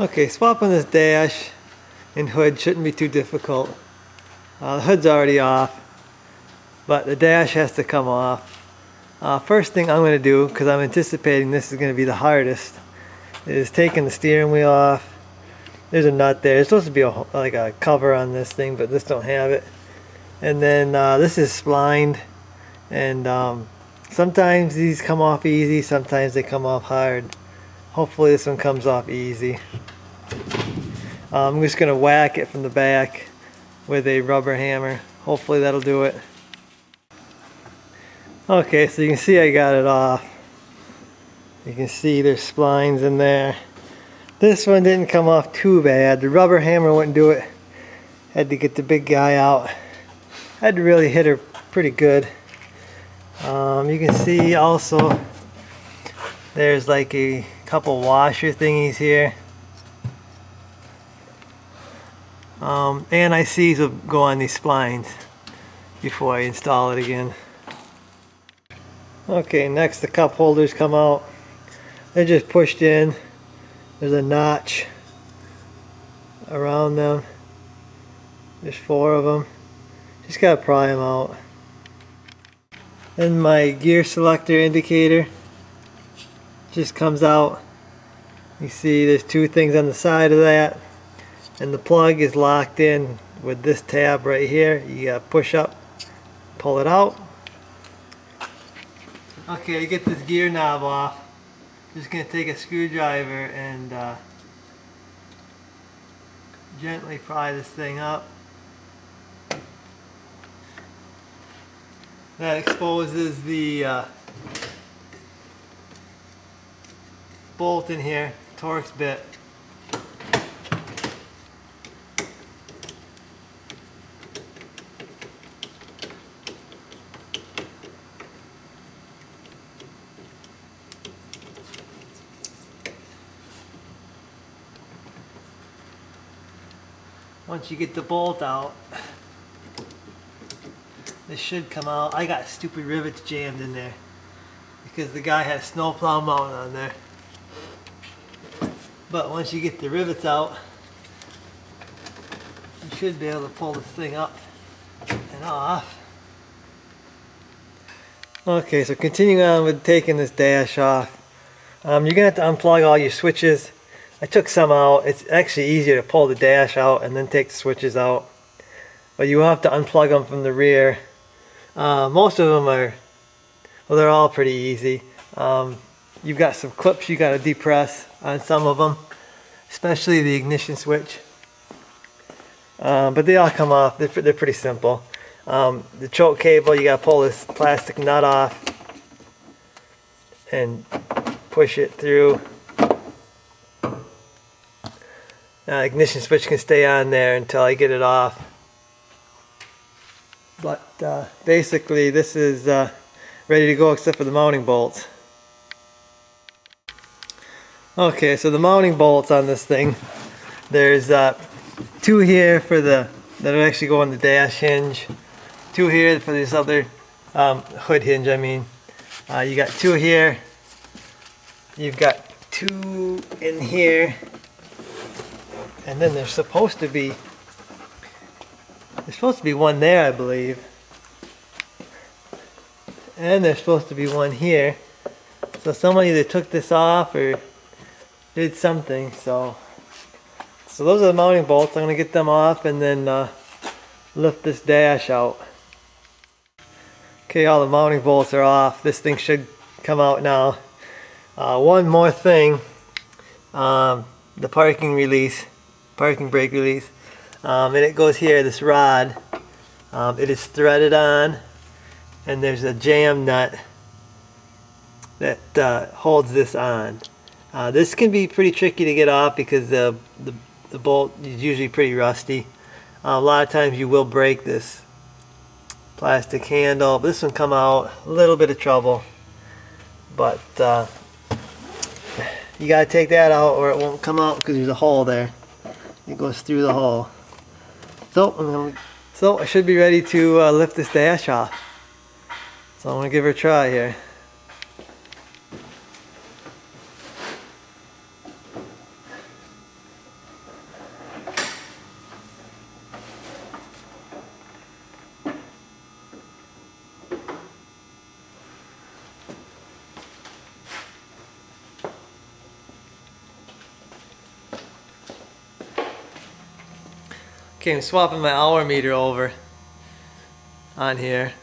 Okay, swapping this dash and hood shouldn't be too difficult. The hood's already off, but the dash has to come off. First thing I'm going to do, because I'm anticipating this is going to be the hardest, is taking the steering wheel off. There's a nut there. There's supposed to be like a cover on this thing, but this don't have it. And then this is splined, and sometimes these come off easy, sometimes they come off hard. Hopefully this one comes off easy. I'm just going to whack it from the back with a rubber hammer. Hopefully that'll do it. Okay, so you can see I got it off. You can see there's splines in there. This one didn't come off too bad. The rubber hammer wouldn't do it. Had to get the big guy out. Had to really hit her pretty good. You can see also there's like a couple washer thingies here. And I see will go on these splines before I install it again. Okay, next the cup holders come out. They're just pushed in. There's a notch around them. There's 4 of them. Just gotta pry them out. Then my gear selector indicator just comes out. You see there's 2 things on the side of that, and the plug is locked in with this tab right here. You gotta push up, pull it out. Okay, to get this gear knob off, just gonna take a screwdriver and gently pry this thing up. That exposes the bolt in here, Torx bit. Once you get the bolt out, this should come out. I got stupid rivets jammed in there because the guy had a snowplow mount on there. But once you get the rivets out, you should be able to pull this thing up and off. Okay, so continuing on with taking this dash off, you're going to have to unplug all your switches. I took some out. It's actually easier to pull the dash out and then take the switches out. But you will have to unplug them from the rear. Most of them are, well, they're all pretty easy. You've got some clips you got to depress on some of them, especially the ignition switch. But they all come off. They're pretty simple. The choke cable, you got to pull this plastic nut off and push it through. Ignition switch can stay on there until I get it off. But basically this is ready to go except for the mounting bolts. Okay, so the mounting bolts on this thing, there's 2 here for that actually go on the dash hinge, 2 here for this other hood hinge. I mean, you got 2 here, you've got 2 in here. And then there's supposed to be one there, I believe. And there's supposed to be one here. So someone either took this off or did something. So those are the mounting bolts. I'm going to get them off and then lift this dash out. Okay, all the mounting bolts are off. This thing should come out now. One more thing. The parking brake release, and it goes here, this rod. It is threaded on, and there's a jam nut that holds this on. This can be pretty tricky to get off because the bolt is usually pretty rusty. A lot of times you will break this plastic handle, but this one come out, a little bit of trouble, but you gotta take that out or it won't come out because there's a hole there. It goes through the hole. So I should be ready to lift this dash off. So I'm gonna give her a try here. Okay, I'm swapping my hour meter over on here,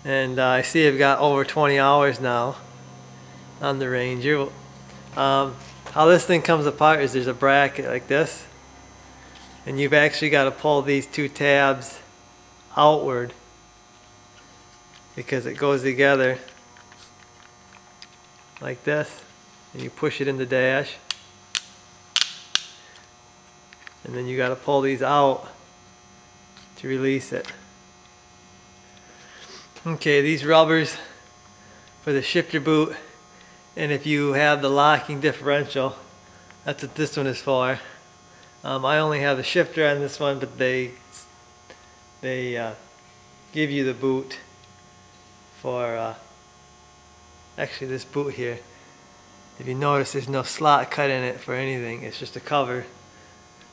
and I see I've got over 20 hours now on the Ranger. How this thing comes apart is there's a bracket like this, and you've actually got to pull these two tabs outward because it goes together like this, and you push it in the dash, and then you got to pull these out to release it. Okay, these rubbers for the shifter boot, and if you have the locking differential, that's what this one is for. I only have the shifter on this one, but they give you the boot for actually this boot here. If you notice, there's no slot cut in it for anything, it's just a cover.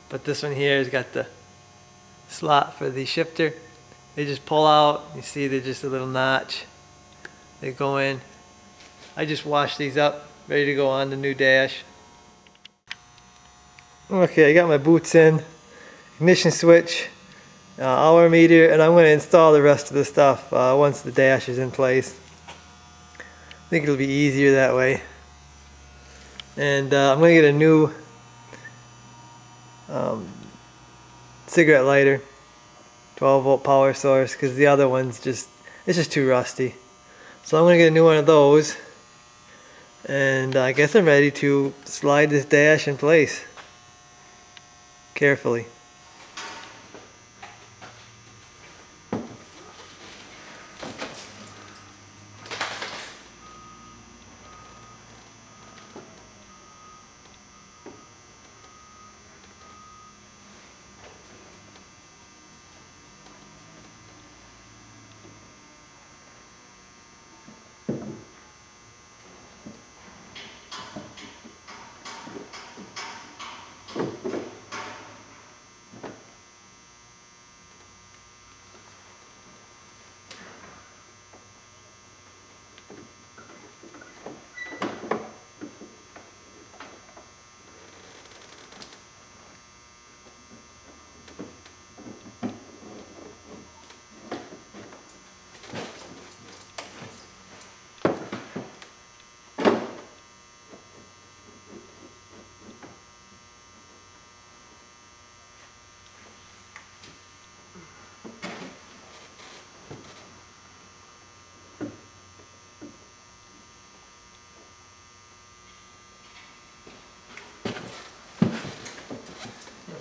But this one here has got the slot for the shifter. They just pull out, you see they're just a little notch. They go in. I just washed these up, ready to go on the new dash. Okay, I got my boots in, ignition switch, hour meter, and I'm going to install the rest of the stuff once the dash is in place. I think it'll be easier that way. And I'm going to get a new cigarette lighter, 12-volt power source, because the other one's it's just too rusty. So I'm going to get a new one of those, and I guess I'm ready to slide this dash in place carefully.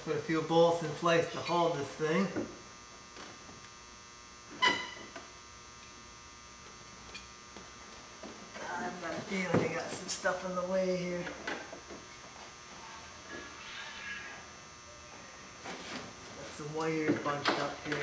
Put a few bolts in place to hold this thing. I've got a feeling I got some stuff in the way here. Got some wires bunched up here.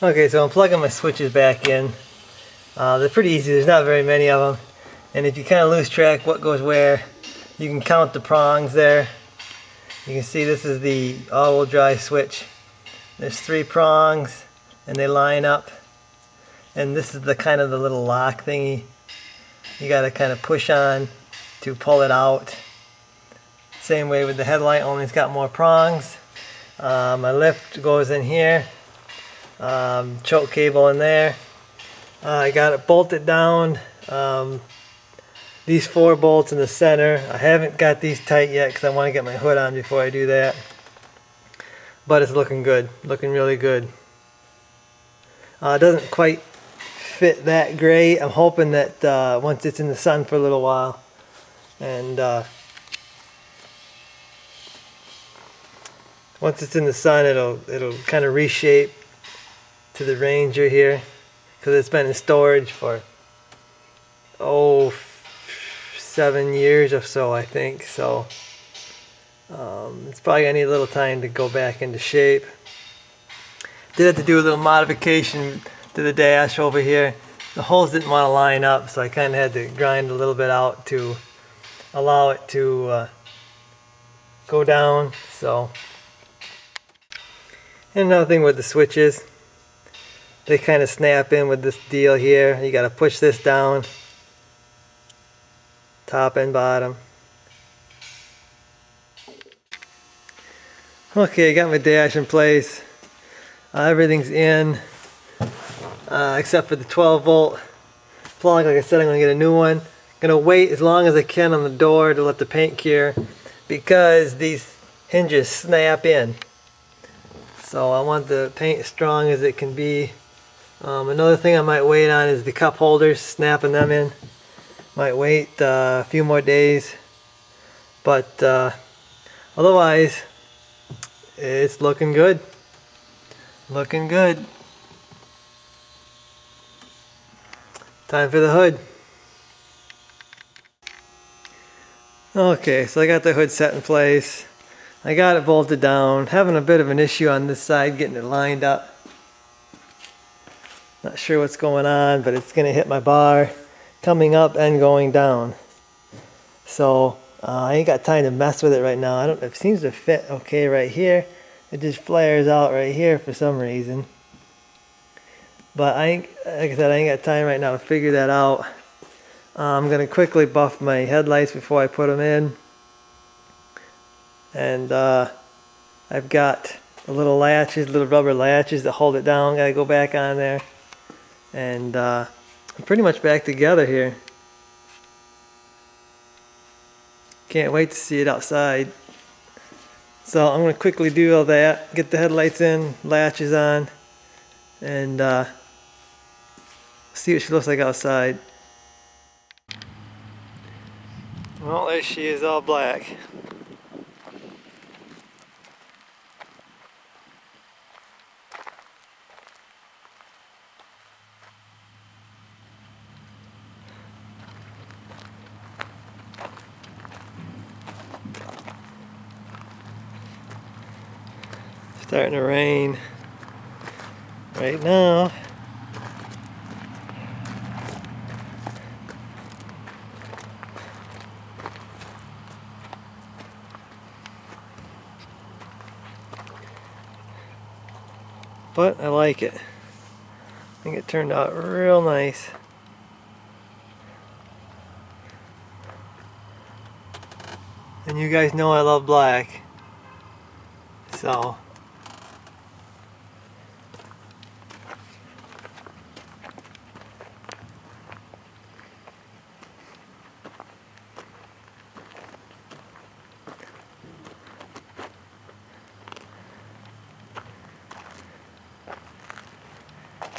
Okay, so I'm plugging my switches back in. They're pretty easy, there's not very many of them. And if you kind of lose track what goes where, you can count the prongs there. You can see this is the all-wheel drive switch. There's 3 prongs and they line up. And this is the kind of the little lock thingy. You got to kind of push on to pull it out. Same way with the headlight, only it's got more prongs. My lift goes in here. Choke cable in there. I got it bolted down. These 4 bolts in the center. I haven't got these tight yet because I want to get my hood on before I do that. But it's looking good, looking really good. It doesn't quite fit that great. I'm hoping that once it's in the sun for a little while, and once it's in the sun, it'll kind of reshape to the Ranger here, because it's been in storage for 7 years or so, I think. So it's probably gonna need a little time to go back into shape. Did have to do a little modification to the dash over here. The holes didn't want to line up, so I kind of had to grind a little bit out to allow it to go down. So, and another thing with the switches, they kind of snap in with this deal here. You got to push this down, top and bottom. Okay, got my dash in place. Everything's in, except for the 12 volt plug. Like I said, I'm going to get a new one. Going to wait as long as I can on the door to let the paint cure, because these hinges snap in. So I want the paint as strong as it can be. Another thing I might wait on is the cup holders, snapping them in. Might wait a few more days, but otherwise it's looking good. Looking good. Time for the hood. Okay, so I got the hood set in place. I got it bolted down. Having a bit of an issue on this side getting it lined up. Not sure what's going on, but it's going to hit my bar coming up and going down. So I ain't got time to mess with it right now. It seems to fit okay right here. It just flares out right here for some reason. But like I said, I ain't got time right now to figure that out. I'm going to quickly buff my headlights before I put them in. And I've got the little latches, little rubber latches that hold it down. Got to go back on there. And I'm pretty much back together here. Can't wait to see it outside. So I'm going to quickly do all that, get the headlights in, latches on, and see what she looks like outside. Well, there she is, all black. Starting to rain right now. But I like it. I think it turned out real nice. And you guys know I love black.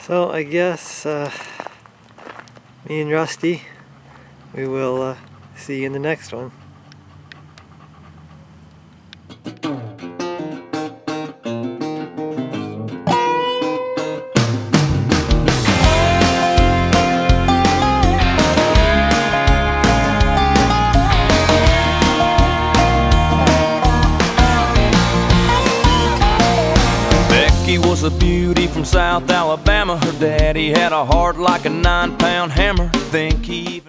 So I guess me and Rusty, we will see you in the next one. He was a beauty from South Alabama. Her daddy had a heart like a 9-pound hammer. Think he even